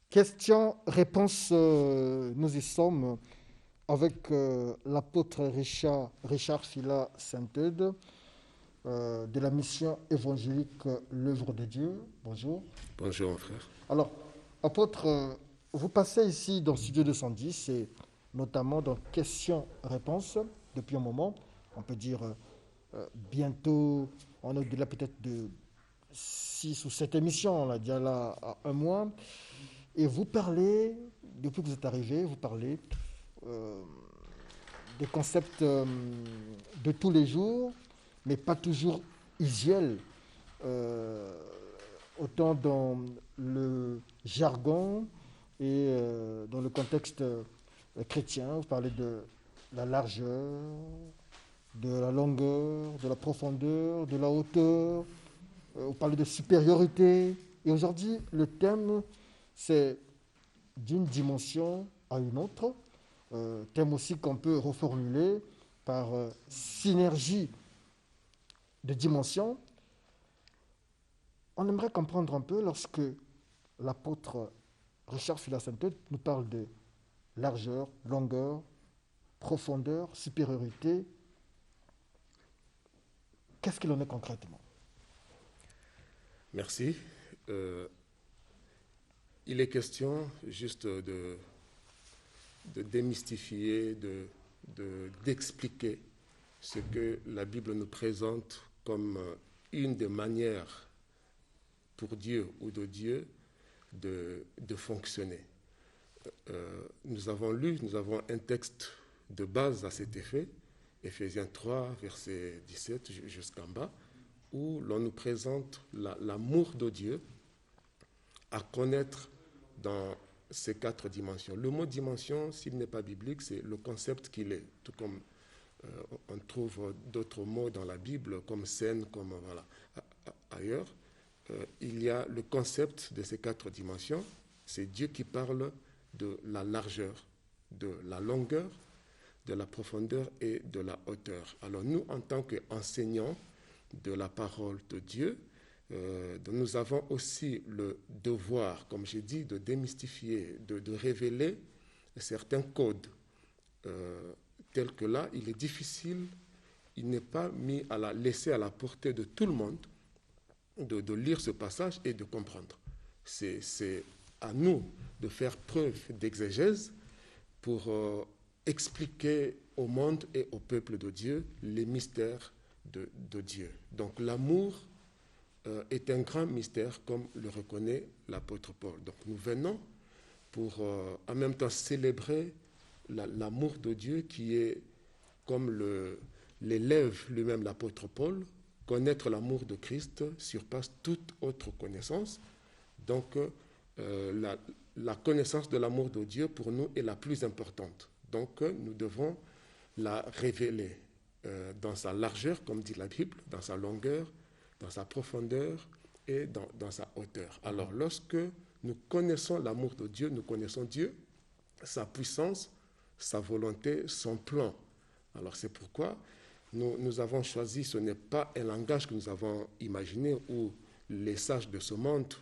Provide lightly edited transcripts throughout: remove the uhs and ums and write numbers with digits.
Question-réponse, nous y sommes avec l'apôtre Richard Fila Saint-Eudes de la mission évangélique L'œuvre de Dieu. Bonjour. Bonjour, mon frère. Alors, apôtre, vous passez ici dans Studio 210 et notamment dans Questions-réponses depuis un moment. On peut dire bientôt, on est au-delà peut-être de 6 ou 7 émissions, on a déjà là à un mois. Et vous parlez, depuis que vous êtes arrivé, vous parlez euh, des concepts de tous les jours, mais pas toujours usuels, euh, autant dans le jargon et dans le contexte chrétien. Vous parlez de la largeur, de la longueur, de la profondeur, de la hauteur. Vous parlez de supériorité. Et aujourd'hui, le thème, c'est d'une dimension à une autre. Thème aussi qu'on peut reformuler par synergie de dimensions. On aimerait comprendre un peu lorsque l'apôtre Richard Fila Saint-Eudes nous parle de largeur, longueur, profondeur, supériorité. Qu'est-ce qu'il en est concrètement? Merci. Il est question juste de démystifier, d'expliquer ce que la Bible nous présente comme une des manières pour Dieu ou de Dieu de fonctionner. Nous avons un texte de base à cet effet, Éphésiens 3, verset 17 jusqu'en bas, où l'on nous présente l'amour de Dieu à connaître dans ces 4 dimensions. Le mot dimension, s'il n'est pas biblique, c'est le concept qu'il est, tout comme on trouve d'autres mots dans la Bible, comme scène, comme voilà, ailleurs. Il y a le concept de ces 4 dimensions, c'est Dieu qui parle de la largeur, de la longueur, de la profondeur et de la hauteur. Alors nous, en tant qu'enseignants de la parole de Dieu, nous avons aussi le devoir, comme j'ai dit, de démystifier, de révéler certains codes tels que là, il est difficile, il n'est pas laissé à la portée de tout le monde de lire ce passage et de comprendre. C'est à nous de faire preuve d'exégèse pour expliquer au monde et au peuple de Dieu les mystères de Dieu. Donc l'amour est un grand mystère, comme le reconnaît l'apôtre Paul. Donc nous venons pour en même temps célébrer l'amour de Dieu qui est, comme l'élève lui-même l'apôtre Paul, connaître l'amour de Christ surpasse toute autre connaissance. Donc la connaissance de l'amour de Dieu pour nous est la plus importante. Donc nous devons la révéler dans sa largeur, comme dit la Bible, dans sa longueur, dans sa profondeur et dans sa hauteur. Alors lorsque nous connaissons l'amour de Dieu, nous connaissons Dieu, sa puissance, sa volonté, son plan. Alors c'est pourquoi nous avons choisi, ce n'est pas un langage que nous avons imaginé où les sages de ce monde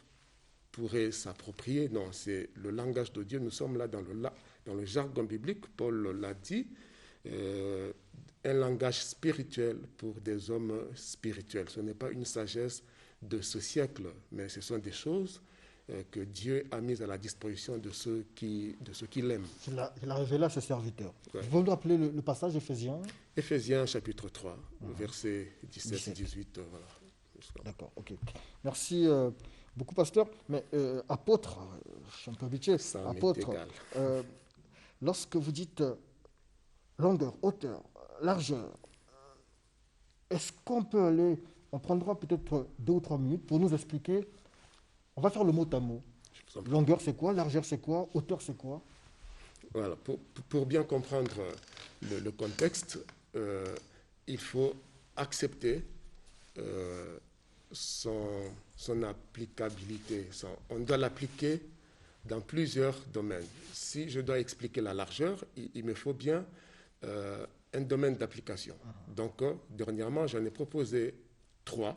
pourraient s'approprier. Non, c'est le langage de Dieu. Nous sommes là dans le jargon biblique, Paul l'a dit, un langage spirituel pour des hommes spirituels. Ce n'est pas une sagesse de ce siècle, mais ce sont des choses que Dieu a mises à la disposition de ceux qui l'aiment. Il a révélé à ses serviteurs. Ouais. Vous nous rappelez le passage Éphésiens? Éphésiens chapitre 3, versets 17 et 18. Voilà. D'accord, ok. Merci beaucoup, pasteur. Mais apôtre, je suis un peu habitué, Ça apôtre, m'est égal. lorsque vous dites longueur, hauteur, largeur, est-ce qu'on peut aller, on prendra peut-être 2 ou 3 minutes pour nous expliquer, on va faire le mot à mot. Longueur c'est quoi, largeur c'est quoi, hauteur c'est quoi? Voilà, pour bien comprendre le contexte, il faut accepter son applicabilité. On doit l'appliquer dans plusieurs domaines. Si je dois expliquer la largeur, il me faut bien un domaine d'application. Donc, dernièrement, j'en ai proposé 3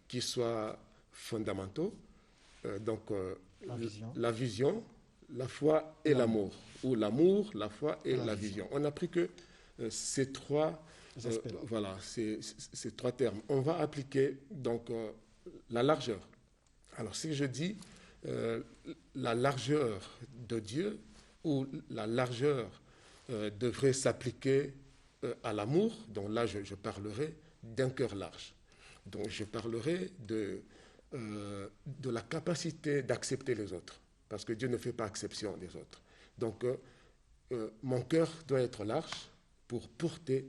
qui soient fondamentaux. Donc, La vision, la foi et l'amour. Ou l'amour, la foi et la vision. On a pris que ces trois, voilà, ces trois termes. On va appliquer donc la largeur. Alors si je dis la largeur de Dieu ou la largeur devrait s'appliquer à l'amour, donc là je parlerai d'un cœur large. Donc je parlerai de la capacité d'accepter les autres, parce que Dieu ne fait pas exception des autres. Donc mon cœur doit être large pour porter,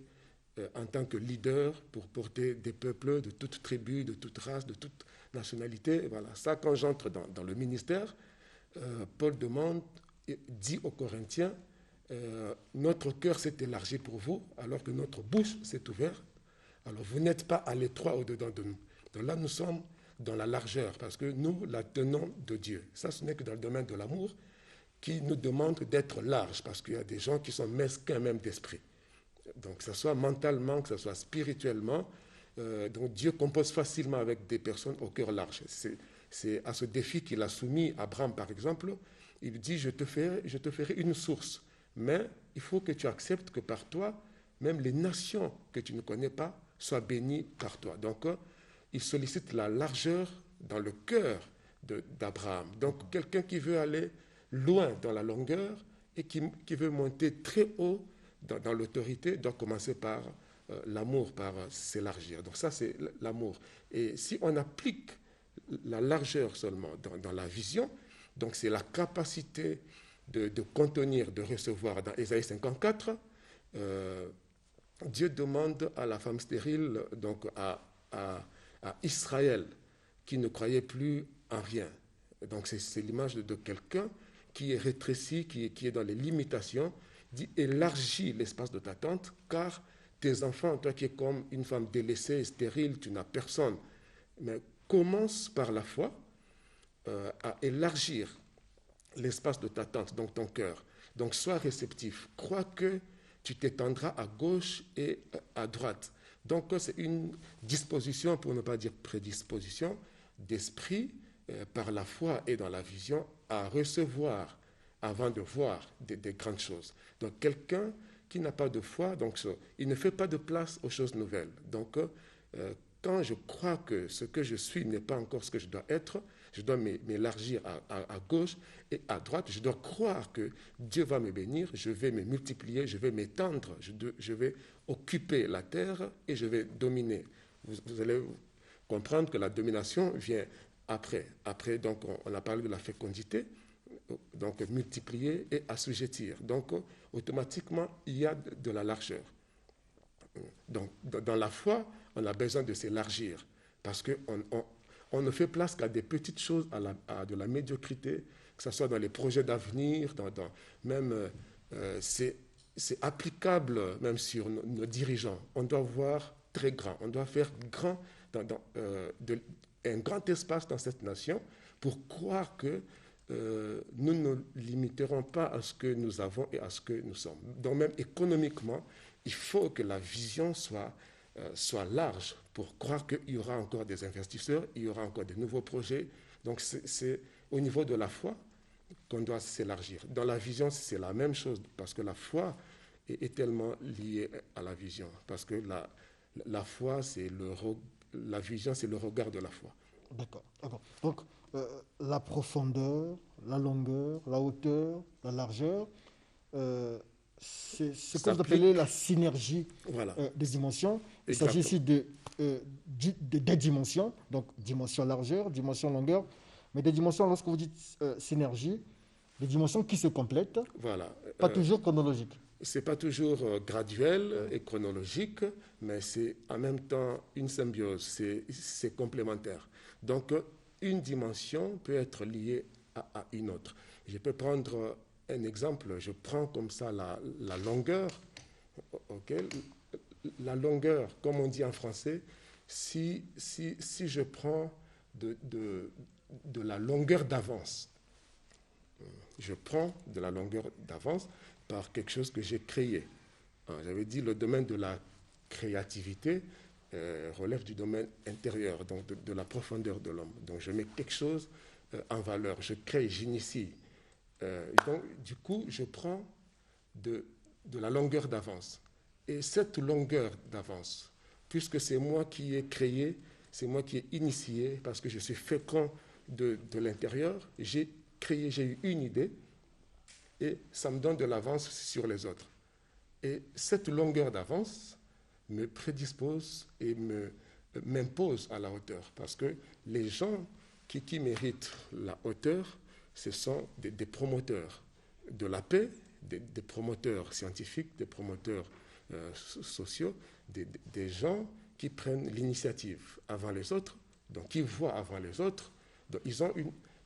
en tant que leader, pour porter des peuples de toute tribu, de toute race, de toute nationalité. Voilà, ça quand j'entre dans le ministère, Paul dit aux Corinthiens, notre cœur s'est élargi pour vous, alors que notre bouche s'est ouverte. Alors vous n'êtes pas à l'étroit au-dedans de nous. Donc là, nous sommes dans la largeur, parce que nous la tenons de Dieu. Ça, ce n'est que dans le domaine de l'amour qui nous demande d'être large, parce qu'il y a des gens qui sont mesquins même d'esprit. Donc que ce soit mentalement, que ce soit spirituellement, donc Dieu compose facilement avec des personnes au cœur large. C'est à ce défi qu'il a soumis Abraham, par exemple. Il dit, je te ferai une source, mais il faut que tu acceptes que par toi, même les nations que tu ne connais pas soient bénies par toi. Donc, il sollicite la largeur dans le cœur d'Abraham. Donc, quelqu'un qui veut aller loin dans la longueur et qui veut monter très haut dans l'autorité doit commencer par l'amour, par s'élargir. Donc ça, c'est l'amour. Et si on applique la largeur seulement dans la vision, donc c'est la capacité de contenir, de recevoir. Dans Ésaïe 54, Dieu demande à la femme stérile, donc à Israël, qui ne croyait plus en rien. Donc c'est l'image de quelqu'un qui est rétréci, qui est dans les limitations, dit élargis l'espace de ta tente, car tes enfants, toi qui es comme une femme délaissée, stérile, tu n'as personne. Mais commence par la foi à élargir l'espace de ta tente, donc ton cœur. Donc sois réceptif. Crois que tu t'étendras à gauche et à droite. Donc c'est une disposition, pour ne pas dire prédisposition, d'esprit par la foi et dans la vision à recevoir avant de voir des grandes choses. Donc quelqu'un qui n'a pas de foi, donc il ne fait pas de place aux choses nouvelles. Donc quand je crois que ce que je suis n'est pas encore ce que je dois être, je dois m'élargir à gauche et à droite. Je dois croire que Dieu va me bénir, je vais me multiplier, je vais m'étendre, je vais occuper la terre et je vais dominer. Vous allez comprendre que la domination vient après. Après, donc, on a parlé de la fécondité, donc multiplier et assujettir. Donc, automatiquement, il y a de la largeur. Donc, dans la foi, on a besoin de s'élargir parce qu'on ne fait place qu'à des petites choses, à de la médiocrité, que ce soit dans les projets d'avenir, même c'est applicable même sur nos dirigeants. On doit voir très grand, on doit faire grand un grand espace dans cette nation pour croire que nous ne limiterons pas à ce que nous avons et à ce que nous sommes. Donc même économiquement, il faut que la vision soit large pour croire qu'il y aura encore des investisseurs, il y aura encore de nouveaux projets. Donc c'est au niveau de la foi qu'on doit s'élargir. Dans la vision, c'est la même chose, parce que la foi est tellement liée à la vision, parce que la foi, la vision, c'est le regard de la foi. D'accord. Donc, la profondeur, la longueur, la hauteur, la largeur, c'est ce que vous appelez la synergie des dimensions. Il s'agit ici des dimensions, donc dimension largeur, dimension longueur, mais des dimensions, lorsque vous dites synergie, des dimensions qui se complètent, pas toujours chronologiques. Ce n'est pas toujours graduel et chronologique, mais c'est en même temps une symbiose, c'est complémentaire. Donc, une dimension peut être liée à une autre. Je peux prendre un exemple, je prends comme ça la longueur. Okay? La longueur, comme on dit en français, si je prends de la longueur d'avance, je prends de la longueur d'avance par quelque chose que j'ai créé. J'avais dit le domaine de la créativité relève du domaine intérieur, donc de la profondeur de l'homme. Donc je mets quelque chose en valeur, je crée, j'initie. Donc, du coup, je prends de la longueur d'avance. Et cette longueur d'avance, puisque c'est moi qui ai créé, c'est moi qui ai initié, parce que je suis fécond de l'intérieur, j'ai créé, j'ai eu une idée, et ça me donne de l'avance sur les autres. Et cette longueur d'avance me prédispose et m'impose à la hauteur, parce que les gens qui méritent la hauteur, ce sont des promoteurs de la paix, des promoteurs scientifiques, des promoteurs sociaux, des gens qui prennent l'initiative avant les autres, donc qui voient avant les autres. Donc ils ont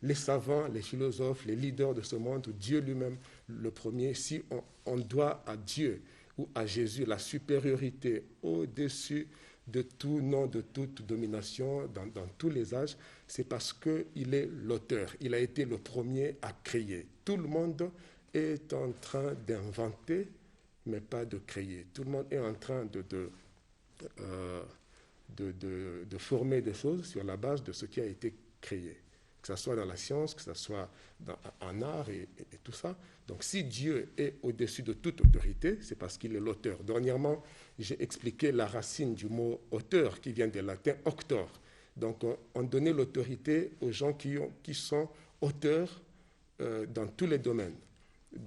les savants, les philosophes, les leaders de ce monde, Dieu lui-même, le premier, si on doit à Dieu ou à Jésus la supériorité au-dessus de tout nom, de toute domination dans tous les âges, c'est parce qu'il est l'auteur. Il a été le premier à créer. Tout le monde est en train d'inventer, mais pas de créer. Tout le monde est en train de former des choses sur la base de ce qui a été créé. Que ce soit dans la science, que ce soit en art et tout ça. Donc si Dieu est au-dessus de toute autorité, c'est parce qu'il est l'auteur. Dernièrement, j'ai expliqué la racine du mot auteur qui vient du latin auctor. Donc on donnait l'autorité aux gens qui sont auteurs dans tous les domaines.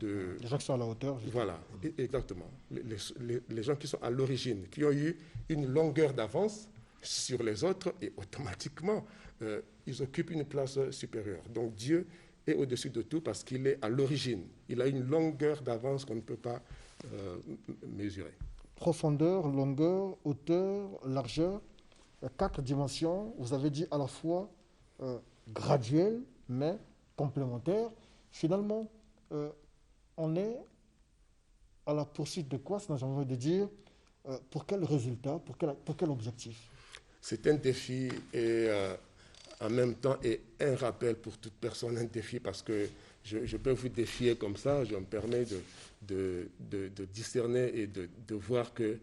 Les gens qui sont à la hauteur. Voilà, exactement. Les gens qui sont à l'origine, qui ont eu une longueur d'avance sur les autres et automatiquement, ils occupent une place supérieure. Donc Dieu est au-dessus de tout parce qu'il est à l'origine. Il a une longueur d'avance qu'on ne peut pas mesurer. Profondeur, longueur, hauteur, largeur, 4 dimensions. Vous avez dit à la fois graduel, mais complémentaire. Finalement, on est à la poursuite de quoi? J'ai envie de dire, pour quel résultat, pour quel objectif? C'est un défi et en même temps et un rappel pour toute personne, un défi parce que je peux vous défier comme ça, je me permets de discerner et de voir que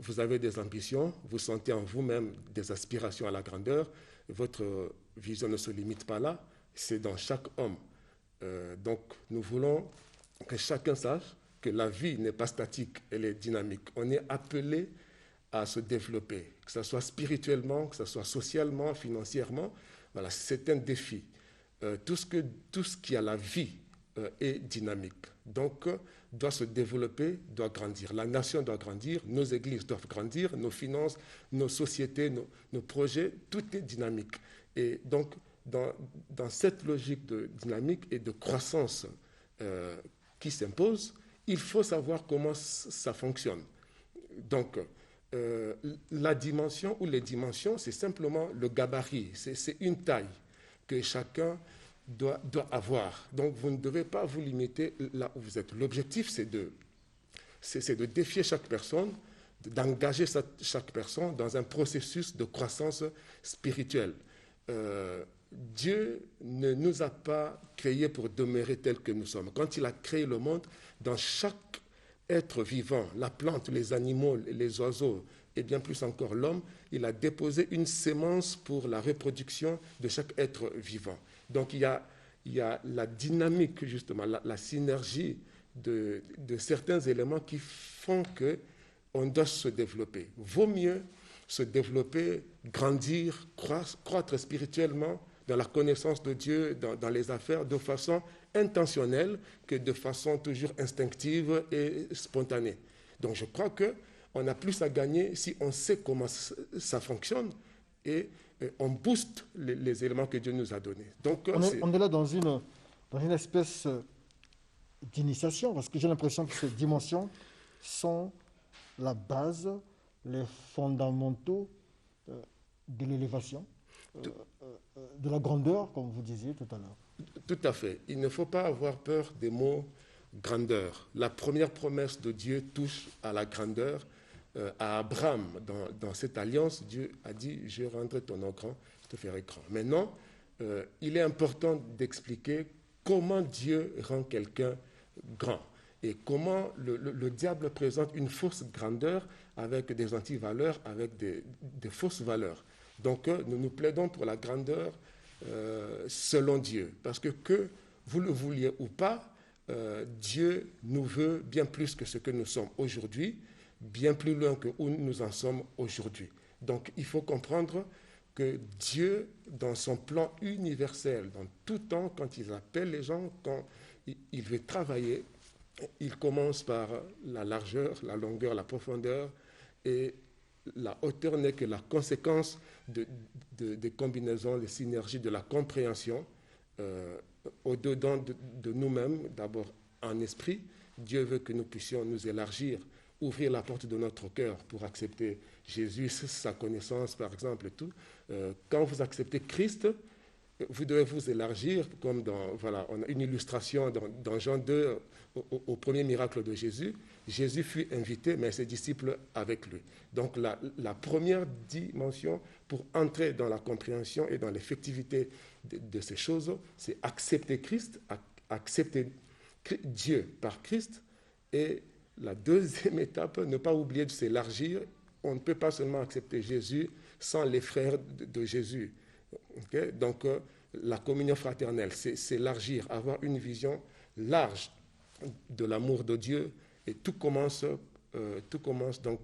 vous avez des ambitions, vous sentez en vous-même des aspirations à la grandeur, votre vision ne se limite pas là, c'est dans chaque homme. Donc nous voulons que chacun sache que la vie n'est pas statique, elle est dynamique. On est appelé à se développer, que ce soit spirituellement, que ce soit socialement, financièrement. Voilà, c'est un défi. Tout ce qui a la vie est dynamique. Donc, doit se développer, doit grandir. La nation doit grandir, nos églises doivent grandir, nos finances, nos sociétés, nos projets, tout est dynamique. Et donc, dans cette logique de dynamique et de croissance qui s'impose, il faut savoir comment ça fonctionne. Donc, la dimension ou les dimensions, c'est simplement le gabarit, c'est une taille que chacun doit avoir. Donc, vous ne devez pas vous limiter là où vous êtes. L'objectif, c'est de défier chaque personne, d'engager chaque personne dans un processus de croissance spirituelle. Dieu ne nous a pas créés pour demeurer tels que nous sommes. Quand il a créé le monde, dans chaque être vivant, la plante, les animaux, les oiseaux et bien plus encore l'homme, il a déposé une sémence pour la reproduction de chaque être vivant. Donc il y a la dynamique, justement, la synergie de certains éléments qui font qu'on doit se développer. Vaut mieux se développer, grandir, croître spirituellement dans la connaissance de Dieu, dans les affaires, de façon intentionnelle que de façon toujours instinctive et spontanée. Donc je crois qu'on a plus à gagner si on sait comment ça fonctionne et on booste les éléments que Dieu nous a donnés. Donc, on est là dans une espèce d'initiation, parce que j'ai l'impression que ces dimensions sont la base, les fondamentaux de l'élévation, de la grandeur, comme vous disiez tout à l'heure. Tout à fait. Il ne faut pas avoir peur des mots grandeur. La première promesse de Dieu touche à la grandeur. À Abraham, dans cette alliance, Dieu a dit « Je rendrai ton nom grand, je te ferai grand ». Maintenant, il est important d'expliquer comment Dieu rend quelqu'un grand et comment le diable présente une fausse grandeur avec des antivaleurs, avec des fausses valeurs. Donc, nous nous plaidons pour la grandeur selon Dieu. Parce que vous le vouliez ou pas, Dieu nous veut bien plus que ce que nous sommes aujourd'hui, bien plus loin que où nous en sommes aujourd'hui. Donc il faut comprendre que Dieu, dans son plan universel, dans tout temps, quand il appelle les gens, quand il veut travailler, il commence par la largeur, la longueur, la profondeur, et la hauteur n'est que la conséquence des combinaisons, des synergies, de la compréhension au-dedans de nous-mêmes, d'abord en esprit. Dieu veut que nous puissions nous élargir, ouvrir la porte de notre cœur pour accepter Jésus, sa connaissance par exemple et tout. Quand vous acceptez Christ, vous devez vous élargir, comme voilà, on a une illustration dans Jean 2, au premier miracle de Jésus. Jésus fut invité, mais ses disciples avec lui. Donc la première dimension pour entrer dans la compréhension et dans l'effectivité de ces choses, c'est accepter Christ, accepter Dieu par Christ. Et la deuxième étape, ne pas oublier de s'élargir. On ne peut pas seulement accepter Jésus sans les frères de Jésus. Okay? Donc, la communion fraternelle, c'est s'élargir, avoir une vision large de l'amour de Dieu, et tout commence donc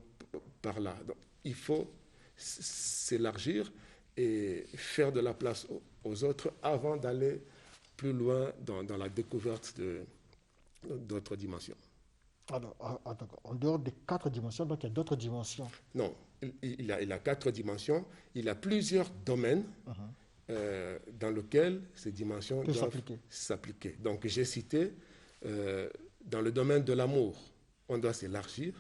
par là. Donc, il faut s'élargir et faire de la place aux autres avant d'aller plus loin dans la découverte d'autres dimensions. Alors, en dehors des 4 dimensions, donc il y a d'autres dimensions. Non, il a 4 dimensions. Il a plusieurs domaines dans lesquels ces dimensions doivent s'appliquer. Donc, j'ai cité, dans le domaine de l'amour, on doit s'élargir,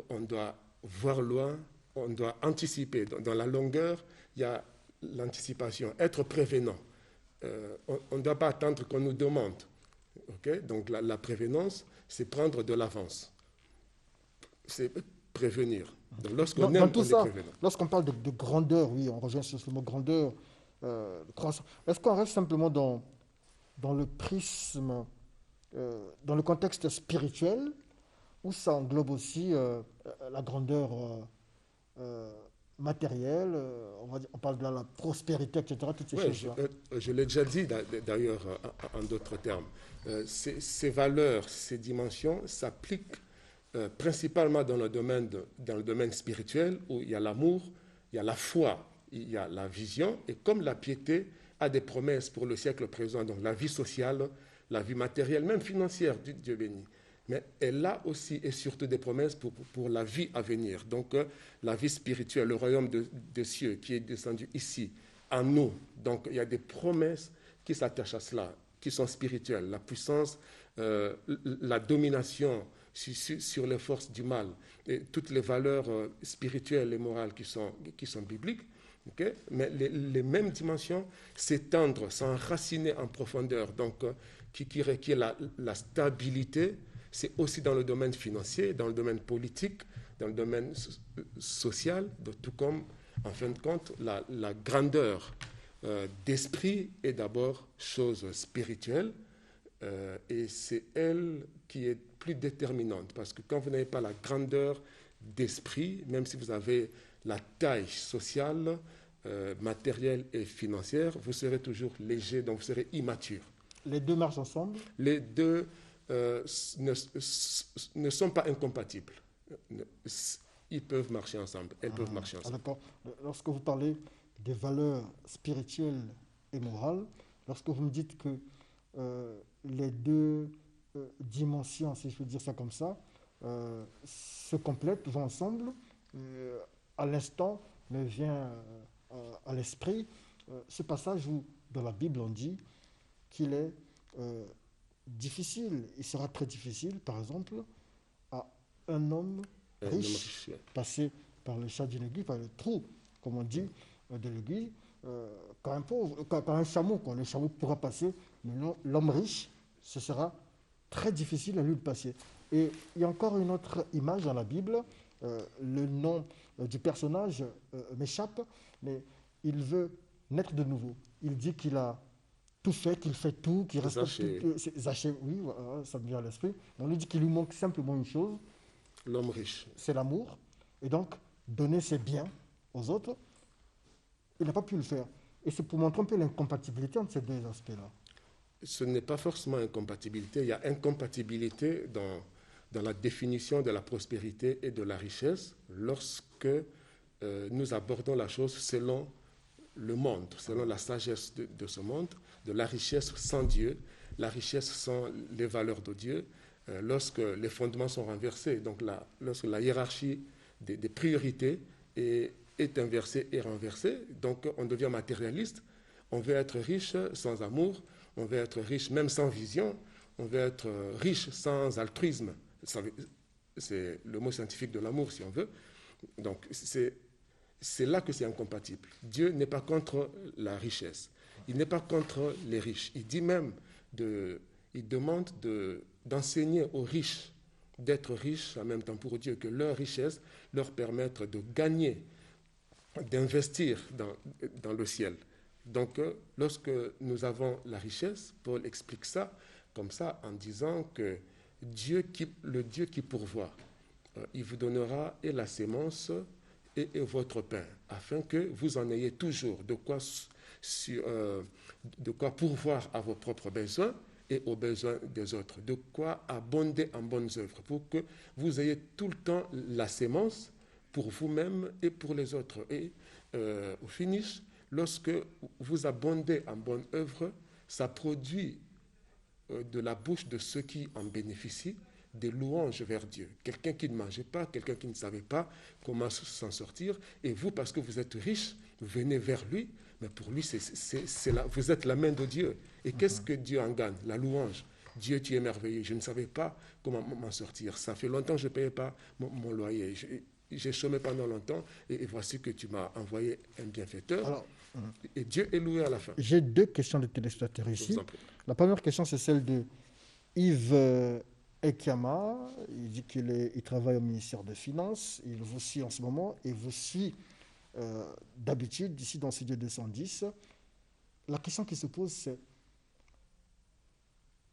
on doit voir loin, on doit anticiper. Dans la longueur, il y a l'anticipation, être prévenant. On ne doit pas attendre qu'on nous demande. Okay? Donc, la prévenance, c'est prendre de l'avance. C'est prévenir. Donc, lorsqu'on aime, on est prévenant. Lorsqu'on parle de grandeur, oui, on revient sur ce mot grandeur, est-ce qu'on reste simplement dans le prisme, dans le contexte spirituel, ou ça englobe aussi la grandeur matérielle, on parle de la prospérité, etc., toutes ces choses-là. Je l'ai déjà dit d'ailleurs en d'autres termes. Ces valeurs, ces dimensions s'appliquent principalement dans le domaine spirituel, où il y a l'amour, il y a la foi, il y a la vision, et comme la piété a des promesses pour le siècle présent, donc la vie sociale, la vie matérielle, même financière, Dieu béni. Mais elle a aussi et surtout des promesses pour la vie à venir. Donc la vie spirituelle, le royaume des cieux qui est descendu ici, en nous. Donc il y a des promesses qui s'attachent à cela, qui sont spirituelles. La puissance, la domination sur les forces du mal, et toutes les valeurs spirituelles et morales qui sont bibliques. Okay? Mais les mêmes dimensions s'étendre, s'enraciner en profondeur, donc qui requiert la stabilité. C'est aussi dans le domaine financier, dans le domaine politique, dans le domaine social, tout comme, en fin de compte, la grandeur d'esprit est d'abord chose spirituelle, et c'est elle qui est plus déterminante, parce que quand vous n'avez pas la grandeur d'esprit, même si vous avez la taille sociale, matérielle et financière, vous serez toujours léger, donc vous serez immature. Les deux marchent ensemble? Les deux ne sont pas incompatibles. Ils peuvent marcher ensemble. Elles peuvent marcher ensemble. D'accord. Lorsque vous parlez des valeurs spirituelles et morales, lorsque vous me dites que les deux dimensions, si je peux dire ça comme ça, se complètent, vont ensemble, à l'instant me vient à l'esprit ce passage où, dans la Bible, on dit qu'il est difficile, il sera très difficile, par exemple, à un homme riche passer par le chat d'une aiguille, par le trou, comme on dit, de l'aiguille, quand un chameau, quand le chameau pourra passer, mais l'homme riche, ce sera très difficile à lui de passer. Et il y a encore une autre image dans la Bible, le nom du personnage m'échappe, mais il veut naître de nouveau. Il dit qu'il a tout fait, qu'il fait tout, qu'il respecte tout. Zachée, oui, voilà, ça me vient à l'esprit. On lui dit qu'il lui manque simplement une chose. L'homme riche. C'est l'amour. Et donc, donner ses biens aux autres, il n'a pas pu le faire. Et c'est pour montrer un peu l'incompatibilité entre ces deux aspects-là. Ce n'est pas forcément incompatibilité, il y a incompatibilité dans la définition de la prospérité et de la richesse lorsque nous abordons la chose selon le monde, selon la sagesse de ce monde, de la richesse sans Dieu, la richesse sans les valeurs de Dieu, lorsque les fondements sont renversés, donc lorsque la hiérarchie des priorités est inversée et renversée, donc on devient matérialiste, on veut être riche sans amour, on veut être riche même sans vision, on veut être riche sans altruisme. C'est le mot scientifique de l'amour, si on veut. Donc, c'est là que c'est incompatible. Dieu n'est pas contre la richesse. Il n'est pas contre les riches. Il dit même, il demande d'enseigner aux riches d'être riches en même temps pour Dieu, que leur richesse leur permette de gagner, d'investir dans le ciel. Donc, lorsque nous avons la richesse, Paul explique ça comme ça en disant que le Dieu qui pourvoit, il vous donnera et la sémence et votre pain, afin que vous en ayez toujours de quoi pourvoir à vos propres besoins et aux besoins des autres, de quoi abonder en bonnes œuvres, pour que vous ayez tout le temps la sémence pour vous-même et pour les autres. Et au finish, lorsque vous abondez en bonnes œuvres, ça produit de la bouche de ceux qui en bénéficient des louanges vers Dieu. Quelqu'un qui ne mangeait pas, quelqu'un qui ne savait pas comment s'en sortir, et vous, parce que vous êtes riche, vous venez vers lui, mais pour lui, vous êtes la main de Dieu. Et qu'est-ce que Dieu en gagne? La louange. Dieu, tu es merveilleux. Je ne savais pas comment m'en sortir. Ça fait longtemps que je ne payais pas mon loyer. J'ai chômé pendant longtemps, et voici que tu m'as envoyé un bienfaiteur. Alors, et Dieu est loué à la fin. j'ai deux questions de téléspectateurs ici. La première question, c'est celle de Yves Ekiama. Il dit qu'il travaille au ministère des Finances. Il vous suit en ce moment et vous suit d'habitude ici dans Studio 210. La question qui se pose, c'est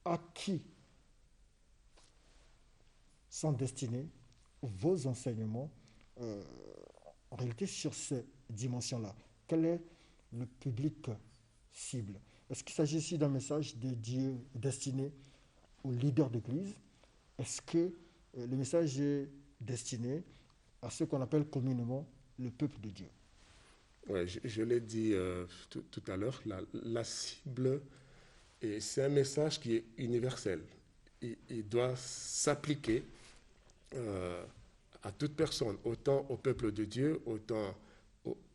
à qui sont destinés vos enseignements en réalité sur ces dimensions-là? Quel est le public cible? Est-ce qu'il s'agit ici d'un message de Dieu destiné aux leaders d'église? Est-ce que le message est destiné à ce qu'on appelle communément le peuple de Dieu? Oui, je l'ai dit tout à l'heure, la cible, c'est un message qui est universel. Il doit s'appliquer à toute personne, autant au peuple de Dieu, autant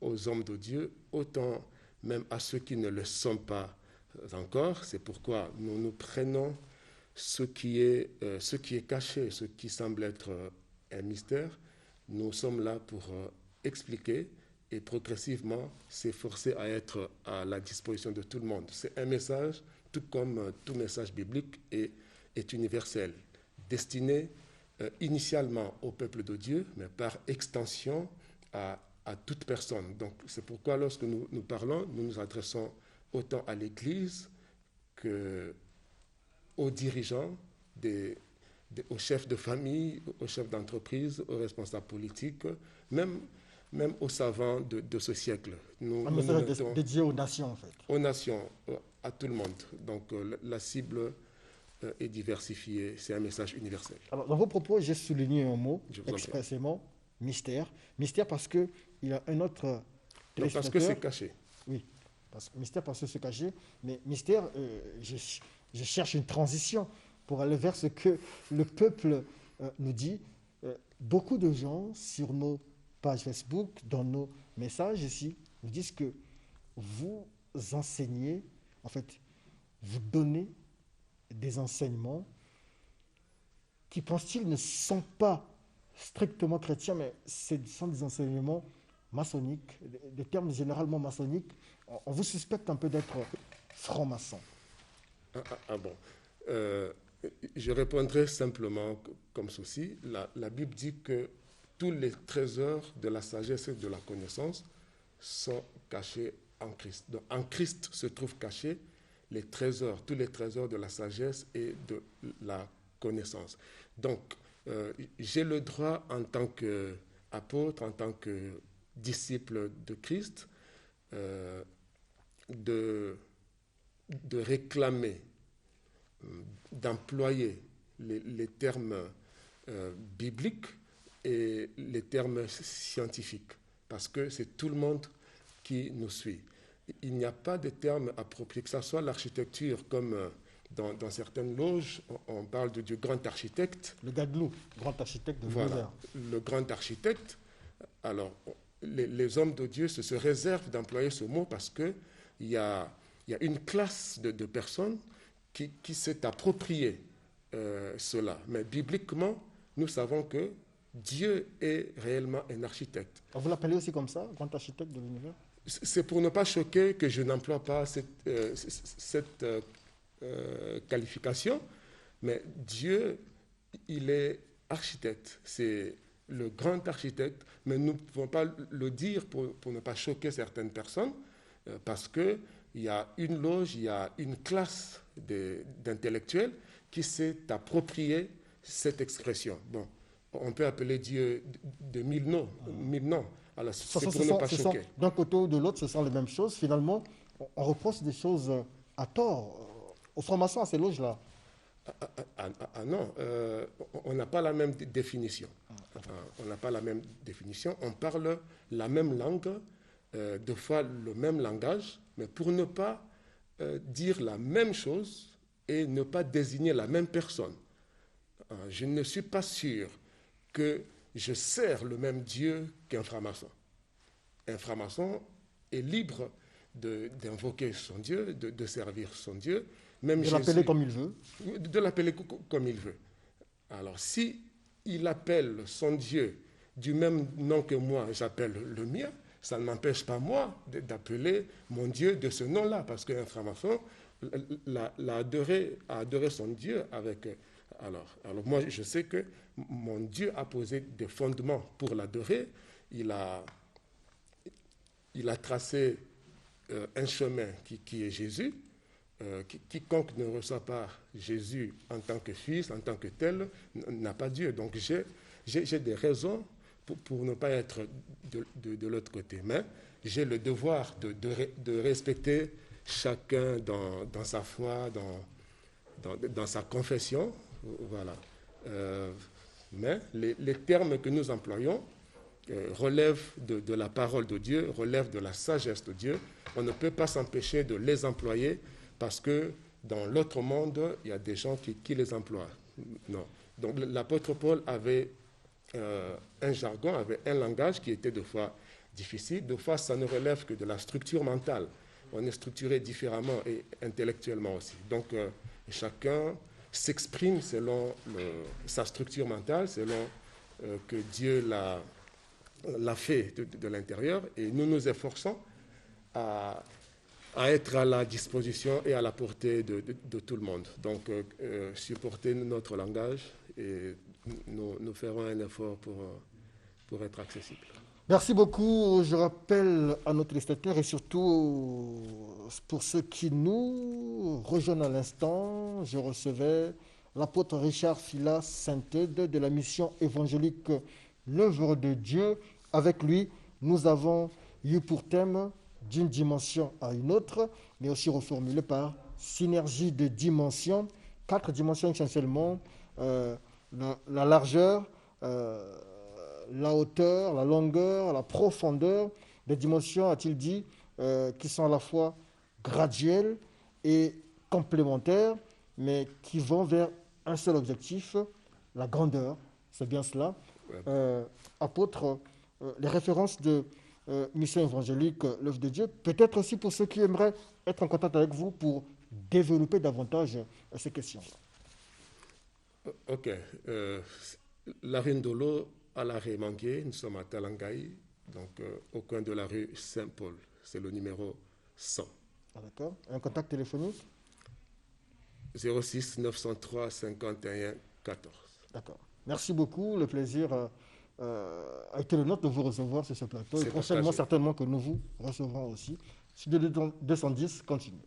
aux hommes de Dieu, autant même à ceux qui ne le sont pas encore. C'est pourquoi nous prenons ce qui est caché, ce qui semble être un mystère. Nous sommes là pour expliquer et progressivement s'efforcer à être à la disposition de tout le monde. C'est un message, tout comme tout message biblique, est universel, destiné initialement au peuple de Dieu, mais par extension à toute personne. Donc c'est pourquoi lorsque nous parlons, nous nous adressons autant à l'Église qu'aux dirigeants, aux chefs de famille, aux chefs d'entreprise, aux responsables politiques, même aux savants de ce siècle. Un message dédié aux nations, en fait. Aux nations, à tout le monde. Donc la cible est diversifiée, c'est un message universel. Alors, dans vos propos, j'ai souligné un mot expressément, mystère. Mystère parce qu'il y a un autre téléspectateur. Parce que c'est caché. Oui, mystère parce que c'est caché. Mais mystère, je cherche une transition pour aller vers ce que le peuple nous dit. Beaucoup de gens sur nos pages Facebook, dans nos messages ici, nous disent que vous enseignez, en fait, vous donnez des enseignements qui, pensent-ils, ne sont pas strictement chrétiens, mais ce sont des enseignements maçonniques, des termes généralement maçonniques. On vous suspecte un peu d'être franc-maçon. Ah bon. Je répondrai simplement comme ceci. La Bible dit que tous les trésors de la sagesse et de la connaissance sont cachés en Christ. Donc, en Christ se trouvent cachés tous les trésors de la sagesse et de la connaissance. Donc, j'ai le droit en tant qu'apôtre, en tant que disciple de Christ, de réclamer, d'employer les termes bibliques et les termes scientifiques, parce que c'est tout le monde qui nous suit. Il n'y a pas de termes appropriés, que ce soit l'architecture, comme dans certaines loges, on parle du grand architecte. Le Gadlou, grand architecte de l'univers. Voilà, le grand architecte. Alors, les hommes de Dieu se réservent d'employer ce mot parce qu'il y a une classe de personnes qui s'est approprié cela. Mais bibliquement, nous savons que Dieu est réellement un architecte. Vous l'appelez aussi comme ça, grand architecte de l'univers? C'est pour ne pas choquer que je n'emploie pas cette qualification, mais Dieu, il est architecte. C'est le grand architecte, mais nous ne pouvons pas le dire pour ne pas choquer certaines personnes, parce qu'il y a une loge, il y a une classe d'intellectuels qui s'est approprié cette expression. Bon, on peut appeler Dieu de mille noms. Alors, c'est pour ne pas choquer. D'un côté ou de l'autre, ce sont les mêmes choses. Finalement, on reproche des choses à tort aux francs-maçons, à ces loges-là. Non, on n'a pas la même définition. On n'a pas la même définition. On parle la même langue, deux fois le même langage, mais pour ne pas dire la même chose et ne pas désigner la même personne. Je ne suis pas sûr que je sers le même Dieu qu'un franc-maçon. Un franc-maçon est libre d'invoquer son Dieu, de servir son Dieu. Même de l'appeler comme il veut. De l'appeler comme il veut. Alors, si il appelle son Dieu du même nom que moi, j'appelle le mien, ça ne m'empêche pas, moi, d'appeler mon Dieu de ce nom-là, parce qu'un franc-maçon a adoré son Dieu avec... Alors, moi, je sais que mon Dieu a posé des fondements pour l'adorer. Il a tracé un chemin qui est Jésus. Quiconque ne reçoit pas Jésus en tant que fils, en tant que tel, n'a pas Dieu. Donc j'ai des raisons pour ne pas être de l'autre côté. Mais j'ai le devoir de respecter chacun dans sa foi, dans sa confession. Voilà. Mais les termes que nous employons relèvent de la parole de Dieu, relèvent de la sagesse de Dieu. On ne peut pas s'empêcher de les employer parce que dans l'autre monde, il y a des gens qui les emploient. Non. Donc l'apôtre Paul avait un jargon, avait un langage qui était deux fois difficile. Deux fois, ça ne relève que de la structure mentale. On est structuré différemment et intellectuellement aussi. Donc chacun s'exprime selon sa structure mentale, selon que Dieu l'a fait de l'intérieur. Et nous nous efforçons à être à la disposition et à la portée de tout le monde. Donc, supporter notre langage et nous ferons un effort pour être accessible. Merci beaucoup. Je rappelle à nos téléspectateurs et surtout pour ceux qui nous rejoignent à l'instant, je recevais l'apôtre Richard Fila Saint-Eude de la mission évangélique L'œuvre de Dieu. Avec lui, nous avons eu pour thème d'une dimension à une autre, mais aussi reformulé par synergie de dimensions, 4 dimensions essentiellement, la largeur, la hauteur, la longueur, la profondeur, des dimensions, a-t-il dit, qui sont à la fois graduelles et complémentaires, mais qui vont vers un seul objectif, la grandeur. C'est bien cela. Apôtre, les références de mission évangélique, l'œuvre de Dieu, peut-être aussi pour ceux qui aimeraient être en contact avec vous pour développer davantage ces questions. Ok. La Rindolo à l'arrêt Mangué, nous sommes à Talangaï, donc au coin de la rue Saint-Paul. C'est le numéro 100. Ah, d'accord. Un contact téléphonique 06 903 51 14. D'accord. Merci beaucoup. Le plaisir a été le nôtre de vous recevoir sur ce plateau. Et prochainement, certainement que nous vous recevrons aussi. Studio 210 continue.